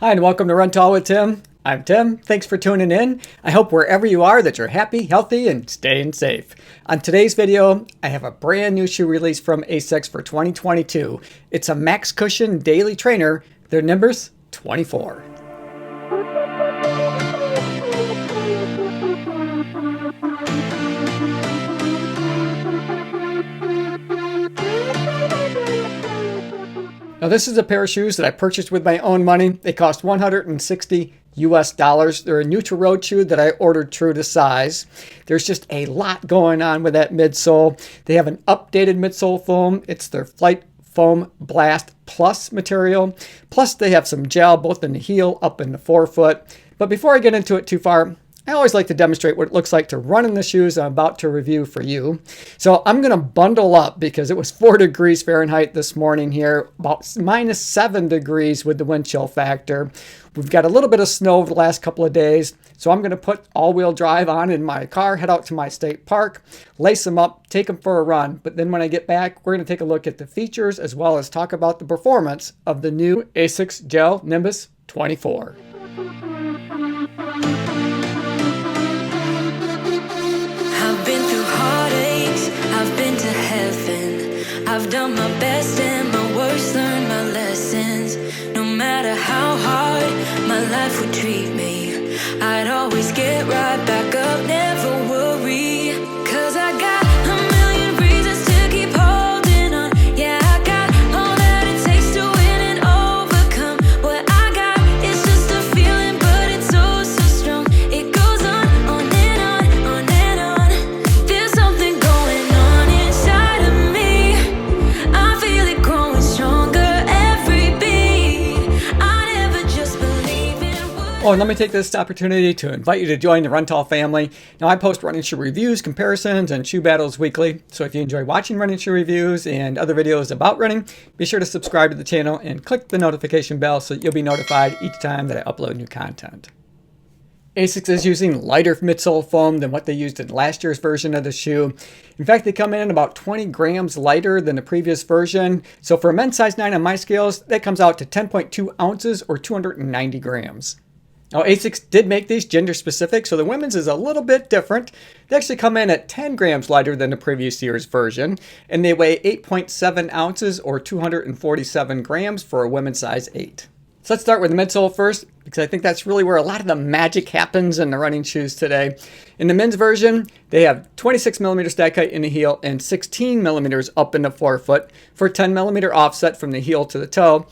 Hi, and welcome to Run Tall with Tim. I'm Tim. Thanks for tuning in. I hope wherever you are that you're happy, healthy, and staying safe. On today's video, I have a brand new shoe release from Asics for 2022. It's a Max Cushion Daily Trainer, their Nimbus 24. Now this is a pair of shoes that I purchased with my own money. They cost $160 US. They're a neutral road shoe that I ordered true to size. There's just a lot going on with that midsole. They have an updated midsole foam. It's their Flight Foam Blast Plus material. Plus they have some gel both in the heel, up in the forefoot. But before I get into it too far, I always like to demonstrate what it looks like to run in the shoes I'm about to review for you. So I'm going to bundle up because it was 4 degrees Fahrenheit this morning here, about -7 degrees with the wind chill factor. We've got a little bit of snow over the last couple of days. So I'm going to put all-wheel drive on in my car, head out to my state park, lace them up, take them for a run. But then when I get back, we're going to take a look at the features as well as talk about the performance of the new Asics Gel Nimbus 24. I've done my best and my worst, learned my lessons. No matter how hard my life would treat me, I'd always get right back up, never worry. 'Cause I got a million reasons to keep holding on. Yeah, I got all that it takes to win and overcome. What I got is just a feeling, but it's so strong. It goes on and on, on and on. There's something going on inside of me. Oh, and let me take this opportunity to invite you to join the Run Tall family. Now, I post running shoe reviews, comparisons, and shoe battles weekly. So if you enjoy watching running shoe reviews and other videos about running, be sure to subscribe to the channel and click the notification bell so you'll be notified each time that I upload new content. Asics is using lighter midsole foam than what they used in last year's version of the shoe. In fact, they come in about 20 grams lighter than the previous version. So for a men's size 9 on my scales, that comes out to 10.2 ounces or 290 grams. Now, Asics did make these gender specific, so the women's is a little bit different. They actually come in at 10 grams lighter than the previous year's version, and they weigh 8.7 ounces or 247 grams for a women's size 8. So let's start with the midsole first, because I think that's really where a lot of the magic happens in the running shoes today. In the men's version, they have 26 millimeter stack height in the heel and 16 millimeters up in the forefoot for a 10 millimeter offset from the heel to the toe.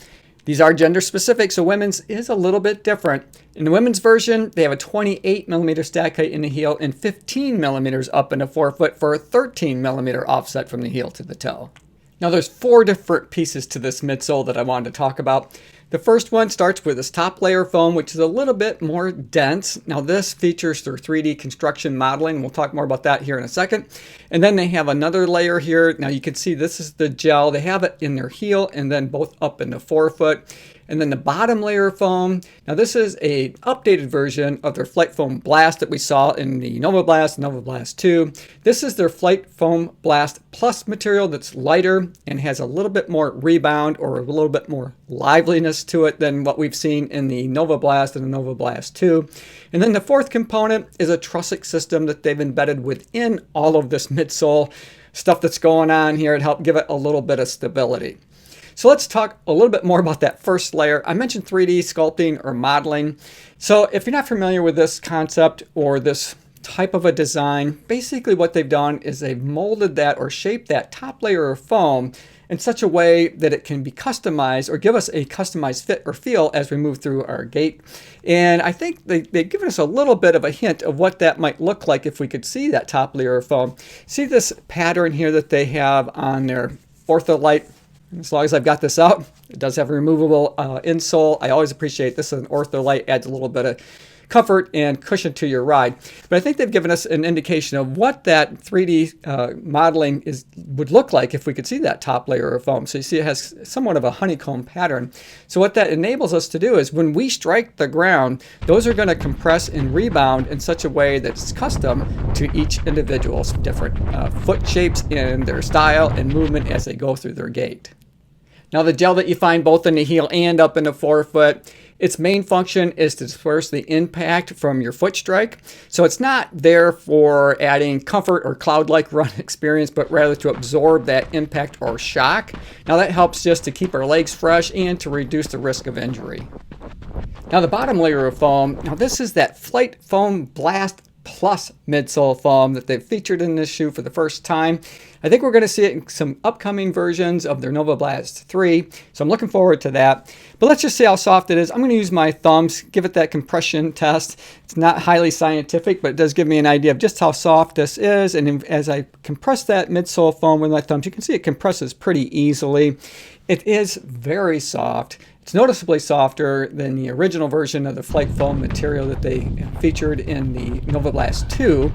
These are gender specific, so women's is a little bit different. In the women's version, they have a 28 millimeter stack height in the heel and 15 millimeters up in the forefoot for a 13 millimeter offset from the heel to the toe. Now there's 4 different pieces to this midsole that I wanted to talk about. The first one starts with this top layer foam, which is a little bit more dense. Now this features their 3D construction modeling. We'll talk more about that here in a second. And then they have another layer here. Now you can see this is the gel. They have it in their heel and then both up in the forefoot. And then the bottom layer of foam. Now this is a updated version of their Flight Foam Blast that we saw in the Novablast, Novablast 2. This is their Flight Foam Blast Plus material that's lighter and has a little bit more rebound or a little bit more liveliness to it than what we've seen in the Novablast and the Novablast 2. And then the fourth component is a trussic system that they've embedded within all of this midsole stuff that's going on here to help give it a little bit of stability. So let's talk a little bit more about that first layer. I mentioned 3D sculpting or modeling. So if you're not familiar with this concept or this type of a design, basically what they've done is they've molded that or shaped that top layer of foam in such a way that it can be customized or give us a customized fit or feel as we move through our gait. And I think they've given us a little bit of a hint of what that might look like if we could see that top layer of foam. See this pattern here that they have on their Ortholite. As long as I've got this out, it does have a removable insole. I always appreciate this. An Ortholite adds a little bit of comfort and cushion to your ride. But I think they've given us an indication of what that 3D modeling would look like if we could see that top layer of foam. So you see it has somewhat of a honeycomb pattern. So what that enables us to do is when we strike the ground, those are going to compress and rebound in such a way that's custom to each individual's different foot shapes and their style and movement as they go through their gait. Now the gel that you find both in the heel and up in the forefoot Its main function is to disperse the impact from your foot strike. So it's not there for adding comfort or cloud-like run experience, but rather to absorb that impact or shock. Now that helps just to keep our legs fresh and to reduce the risk of injury. Now the bottom layer of foam, now this is that Flight Foam Blast Plus midsole foam that they've featured in this shoe for the first time. I think we're going to see it in some upcoming versions of their Novablast 3, so I'm looking forward to that. But let's just see how soft it is. I'm going to use my thumbs, give it that compression test. It's not highly scientific, but it does give me an idea of just how soft this is. And as I compress that midsole foam with my thumbs, you can see it compresses pretty easily. It is very soft. It's noticeably softer than the original version of the Flight Foam material that they featured in the Novablast 2.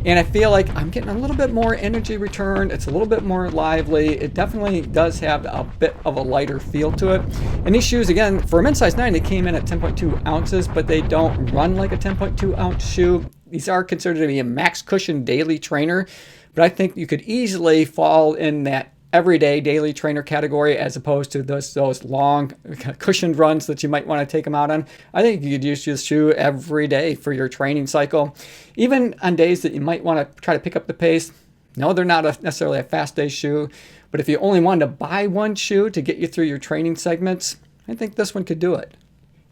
And I feel like I'm getting a little bit more energy return. It's a little bit more lively. It definitely does have a bit of a lighter feel to it. And these shoes, again, for a men's size 9, they came in at 10.2 ounces, but they don't run like a 10.2 ounce shoe. These are considered to be a max cushion daily trainer, but I think you could easily fall in that everyday daily trainer category as opposed to those long cushioned runs that you might want to take them out on. I think you could use this shoe every day for your training cycle. Even on days that you might want to try to pick up the pace. No, they're not necessarily a fast day shoe, but if you only wanted to buy one shoe to get you through your training segments, I think this one could do it.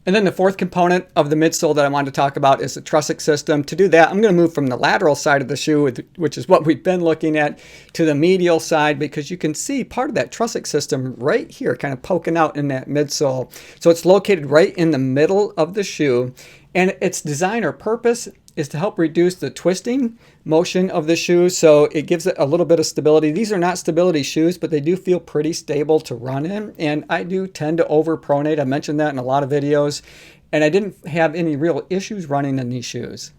And then the fourth component of the midsole that I wanted to talk about is the trussic system. To do that, I'm going to move from the lateral side of the shoe, which is what we've been looking at, to the medial side, because you can see part of that trussic system right here, kind of poking out in that midsole. So it's located right in the middle of the shoe, and its design or purpose is to help reduce the twisting motion of the shoe, so it gives it a little bit of stability. These are not stability shoes, but they do feel pretty stable to run in, and I do tend to over-pronate. I mentioned that in a lot of videos, and I didn't have any real issues running in these shoes.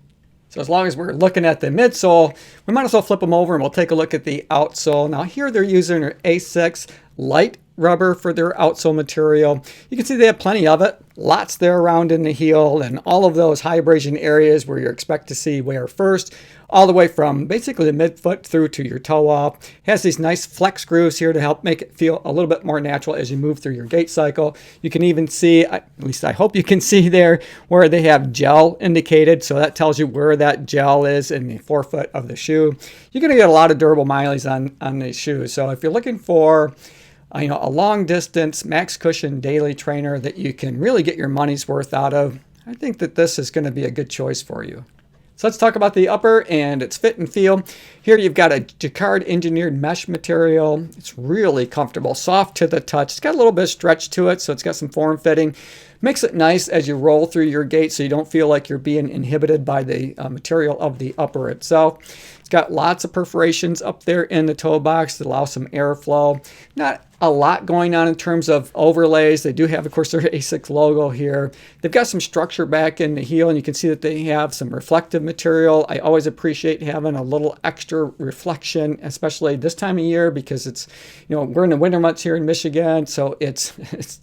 So as long as we're looking at the midsole, we might as well flip them over and we'll take a look at the outsole. Now here they're using their Asics light rubber for their outsole material. You can see they have plenty of it, lots there around in the heel and all of those high abrasion areas where you expect to see wear first, all the way from basically the midfoot through to your toe off. It has these nice flex grooves here to help make it feel a little bit more natural as you move through your gait cycle. You can even see, at least I hope you can see there, where they have gel indicated, so that tells you where that gel is in the forefoot of the shoe. You're going to get a lot of durable mileage on these shoes, so if you're looking for a long distance max cushion daily trainer that you can really get your money's worth out of, I think that this is going to be a good choice for you. So let's talk about the upper and its fit and feel. Here you've got a jacquard engineered mesh material. It's really comfortable, soft to the touch. It's got a little bit of stretch to it, so it's got some form fitting. Makes it nice as you roll through your gait so you don't feel like you're being inhibited by the material of the upper itself. It's got lots of perforations up there in the toe box that allow some airflow. Not a lot going on in terms of overlays. They do have, of course, their Asics logo here. They've got some structure back in the heel, and you can see that they have some reflective material. I always appreciate having a little extra reflection, especially this time of year, because it's, we're in the winter months here in Michigan, so it's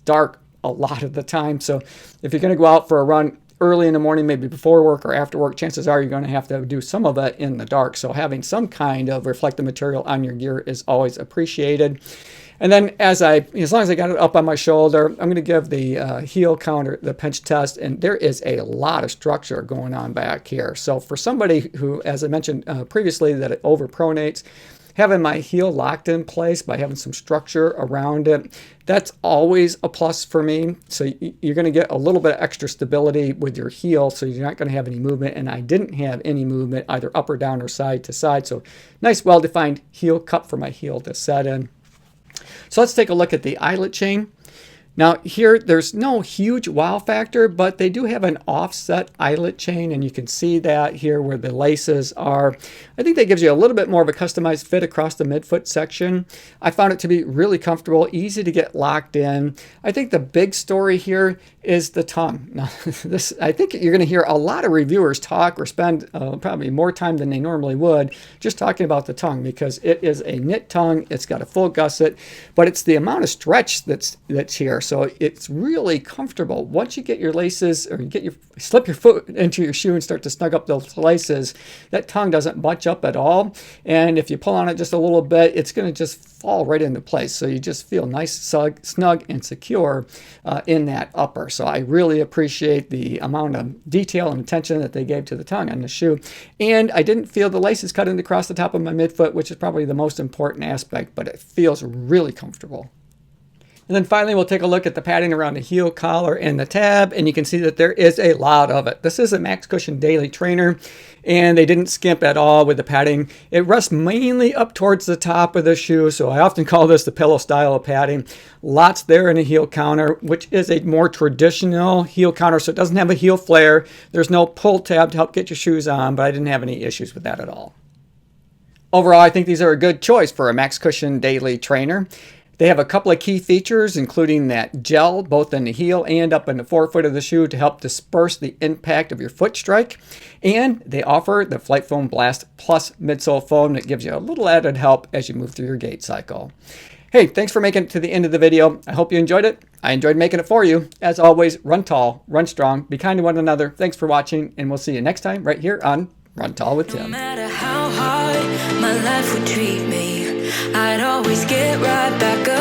dark a lot of the time. So if you're going to go out for a run early in the morning, maybe before work or after work, chances are you're going to have to do some of it in the dark. So having some kind of reflective material on your gear is always appreciated. And then as long as I got it up on my shoulder, I'm going to give the heel counter the pinch test, and there is a lot of structure going on back here. So for somebody who, as I mentioned previously, that it overpronates, having my heel locked in place by having some structure around it, that's always a plus for me. So you're going to get a little bit of extra stability with your heel, so you're not going to have any movement. And I didn't have any movement either up or down or side to side. So nice, well-defined heel cup for my heel to set in. So let's take a look at the eyelet chain. Now here, there's no huge wow factor, but they do have an offset eyelet chain, and you can see that here where the laces are. I think that gives you a little bit more of a customized fit across the midfoot section. I found it to be really comfortable, easy to get locked in. I think the big story here is the tongue. Now, I think you're going to hear a lot of reviewers talk or spend probably more time than they normally would just talking about the tongue, because it is a knit tongue. It's got a full gusset, but it's the amount of stretch that's here. so it's really comfortable. Once you get your laces, or slip your foot into your shoe and start to snug up those laces, that tongue doesn't bunch up at all. And if you pull on it just a little bit, it's going to just fall right into place. So you just feel nice, snug, and secure in that upper. So I really appreciate the amount of detail and attention that they gave to the tongue on the shoe. And I didn't feel the laces cutting across the top of my midfoot, which is probably the most important aspect, but it feels really comfortable. And then finally, we'll take a look at the padding around the heel collar and the tab, and you can see that there is a lot of it. This is a Max Cushion Daily Trainer, and they didn't skimp at all with the padding. It rests mainly up towards the top of the shoe, so I often call this the pillow style of padding. Lots there in the heel counter, which is a more traditional heel counter, so it doesn't have a heel flare. There's no pull tab to help get your shoes on, but I didn't have any issues with that at all. Overall, I think these are a good choice for a Max Cushion Daily Trainer. They have a couple of key features, including that gel both in the heel and up in the forefoot of the shoe to help disperse the impact of your foot strike. And they offer the Flight Foam Blast Plus midsole foam that gives you a little added help as you move through your gait cycle. Hey, thanks for making it to the end of the video. I hope you enjoyed it. I enjoyed making it for you. As always, run tall, run strong, be kind to one another. Thanks for watching, and we'll see you next time right here on Run Tall with Tim. No matter how hard my life would treat me, I'd always get right back up.